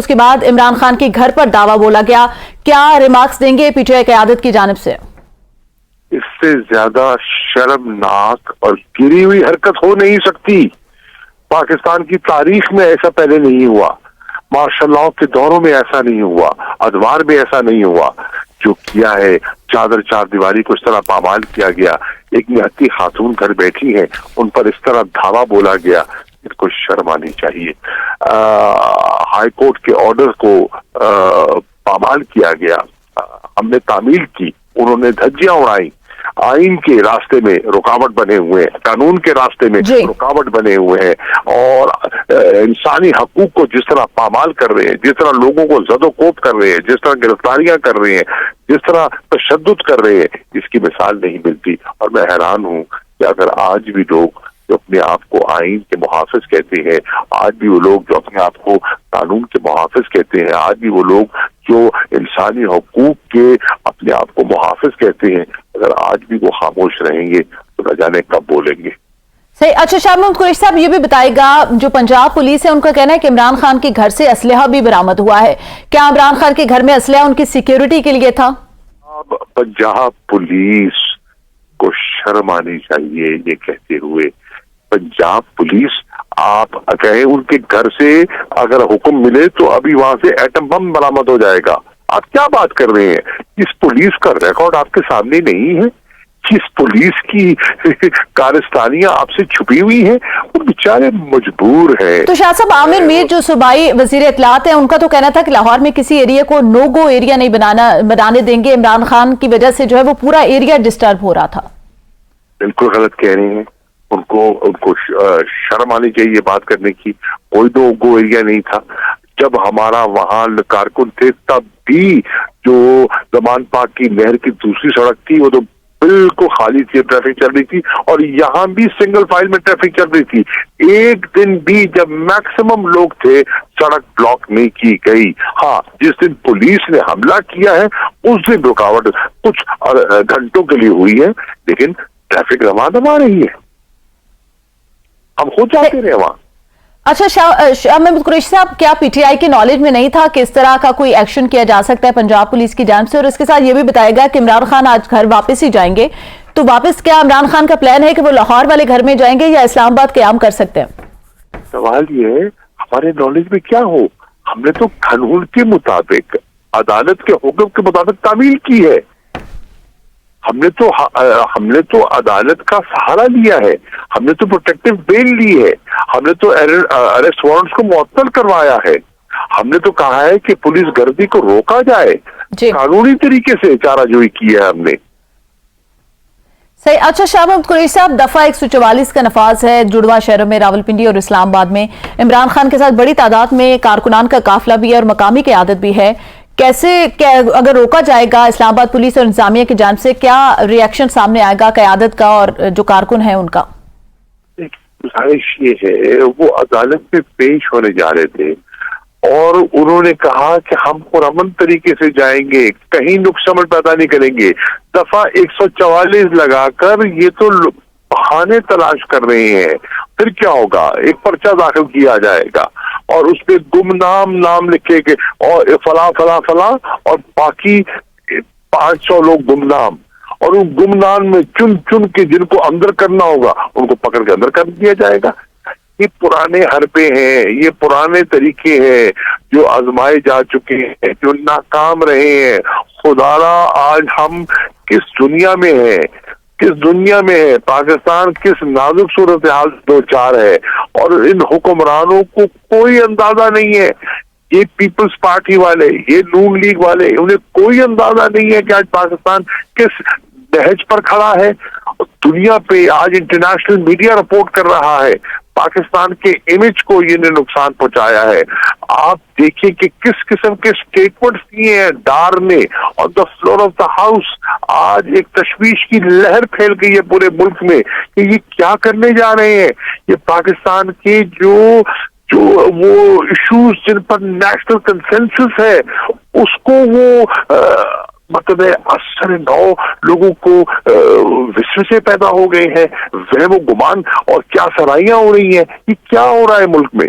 اس کے بعد عمران خان کے گھر پر دعویٰ بولا گیا. کیا ریمارکس دیں گے پی ٹی آئی قیادت کی جانب سے؟ اس سے زیادہ شرمناک اور گری ہوئی حرکت ہو نہیں سکتی. پاکستان کی تاریخ میں ایسا پہلے نہیں ہوا، مارشل لاء کے دوروں میں ایسا نہیں ہوا، ادوار میں ایسا نہیں ہوا. جو کیا ہے چادر چار دیواری کو اس طرح پامال کیا گیا. ایک نہتی خاتون گھر بیٹھی ہیں، ان پر اس طرح دھاوا بولا گیا. ان کو شرم آنی چاہیے. ہائی کورٹ کے آرڈر کو پامال کیا گیا. ہم نے تعمیل کی، انہوں نے دھجیاں اڑائی. آئین کے راستے میں رکاوٹ بنے ہوئے ہیں، قانون کے راستے میں رکاوٹ بنے ہوئے ہیں، اور انسانی حقوق کو جس طرح پامال کر رہے ہیں، جس طرح لوگوں کو زد و کوب کر رہے ہیں، جس طرح گرفتاریاں کر رہے ہیں، جس طرح تشدد کر رہے ہیں، اس کی مثال نہیں ملتی. اور میں حیران ہوں کہ اگر آج بھی لوگ جو اپنے آپ کو آئین کے محافظ کہتے ہیں، آج بھی وہ لوگ جو اپنے آپ کو قانون کے محافظ کہتے ہیں، آج بھی وہ لوگ جو انسانی حقوق کے اپنے آپ کو محافظ کہتے ہیں، اگر آج بھی وہ خاموش رہیں گے تو نہ جانے کب بولیں گے. صحیح. اچھا، شاہ محمود قریشی صاحب یہ بھی بتائے گا، جو پنجاب پولیس ہے ان کا کہنا ہے کہ عمران خان کے گھر سے اسلحہ بھی برآمد ہوا ہے. کیا عمران خان کے گھر میں اسلحہ ان کی سیکیورٹی کے لیے تھا؟ پنجاب پولیس کو شرم آنی چاہیے یہ کہتے ہوئے. پنجاب پولیس، آپ کہیں ان کے گھر سے اگر حکم ملے تو ابھی وہاں سے ایٹم بم برآمد ہو جائے گا. آپ کیا بات کر رہے ہیں؟ اس پولیس کا ریکارڈ آپ کے سامنے نہیں ہے؟ اس پولیس کی کارستانیاں آپ سے چھپی ہوئی ہیں؟ وہ بیچارے مجبور ہیں. تو شاہ صاحب، عامر میر جو صوبائی وزیر اطلاعات ہیں، ان کا تو کہنا تھا کہ لاہور میں کسی ایریا کو نو گو ایریا نہیں بنانے دیں گے. عمران خان کی وجہ سے جو ہے وہ پورا ایریا ڈسٹرب ہو رہا تھا. بالکل غلط کہہ رہے ہیں. ان کو شرم آنی چاہیے یہ بات کرنے کی. کوئی دو گو ایریا نہیں تھا. جب ہمارا وہاں کارکن تھے تب بھی جو زمان پاک کی نہر کی دوسری سڑک تھی وہ تو بالکل خالی تھی، ٹریفک چل رہی تھی، اور یہاں بھی سنگل فائل میں ٹریفک چل رہی تھی. ایک دن بھی جب میکسیمم لوگ تھے سڑک بلاک نہیں کی گئی. ہاں، جس دن پولیس نے حملہ کیا ہے اس دن رکاوٹ کچھ گھنٹوں کے لیے ہوئی ہے، لیکن ٹریفک رواں دما رہی ہے. ہم خود جاتے رہے وہاں. اچھا، شاہ محمود قریشی صاحب، کیا پی ٹی آئی کے نالج میں نہیں تھا کہ اس طرح کا کوئی ایکشن کیا جا سکتا ہے پنجاب پولیس کی جانب سے؟ اور اس کے ساتھ یہ بھی بتائے گا کہ عمران خان آج گھر واپس ہی جائیں گے، تو واپس کیا عمران خان کا پلان ہے کہ وہ لاہور والے گھر میں جائیں گے یا اسلام آباد قیام کر سکتے ہیں؟ سوال یہ ہے ہمارے نالج میں کیا ہو. ہم نے تو قانون کے مطابق، عدالت کے حکم کے مطابق تعمیل کی ہے. ہم نے تو عدالت کا سہارا لیا ہے. ہم نے تو پروٹیکٹیو بیل لی ہے. ہم نے تو اریسٹ وارنٹس کو معطل کروایا ہے. ہم نے تو کہا ہے کہ پولیس گردی کو روکا جائے. قانونی طریقے سے چارہ جوئی کی ہے ہم نے. صحیح. اچھا شاہ محمود قریشی صاحب، دفعہ 144 کا نفاذ ہے جڑواں شہروں میں، راولپنڈی اور اسلام آباد میں. عمران خان کے ساتھ بڑی تعداد میں کارکنان کا قافلہ بھی ہے اور مقامی قیادت بھی ہے. کیسے اگر روکا جائے گا اسلام آباد پولیس اور انتظامیہ کی جانب سے، کیا ری ایکشن سامنے آئے گا قیادت کا اور جو کارکن ہیں ان کا؟ گزارش یہ ہے، وہ عدالت میں پیش ہونے جا رہے تھے اور انہوں نے کہا کہ ہم پرامن طریقے سے جائیں گے، کہیں نقص عمل پیدا نہیں کریں گے. دفعہ 144 لگا کر یہ تو بہانے تلاش کر رہے ہیں. پھر کیا ہوگا؟ ایک پرچہ داخل کیا جائے گا اور اس پہ گمنام نام لکھے گے اور فلاں فلاں فلاں، اور باقی 500 لوگ گمنام، اور ان گمنام میں چن چن کے جن کو اندر کرنا ہوگا ان کو پکڑ کے اندر کر دیا جائے گا. یہ پرانے حربے ہیں، یہ پرانے طریقے ہیں جو آزمائے جا چکے ہیں، جو ناکام رہے ہیں. خدارا آج ہم کس دنیا میں ہیں، کس دنیا میں ہے پاکستان، کس نازک صورتحال دو چار ہے، اور ان حکمرانوں کو کوئی اندازہ نہیں ہے. یہ پیپلز پارٹی والے، یہ نون لیگ والے، انہیں کوئی اندازہ نہیں ہے کہ آج پاکستان کس نہج پر کھڑا ہے. دنیا پہ آج انٹرنیشنل میڈیا رپورٹ کر رہا ہے پاکستان کے امیج کو یہ نے نقصان پہنچایا ہے. آپ دیکھیں کہ کس قسم کے سٹیٹمنٹس دیے ہیں ڈار نے on the floor of the house. آج ایک تشویش کی لہر پھیل گئی ہے پورے ملک میں کہ یہ کیا کرنے جا رہے ہیں. یہ پاکستان کے جو وہ ایشوز جن پر نیشنل کنسنسس ہے اس کو وہ مطلب اثر نو لوگوں کو وسوسے پیدا ہو گئے ہیں، وہم و گمان اور کیا سرائیاں ہو رہی ہیں. یہ کیا ہو رہا ہے ملک میں؟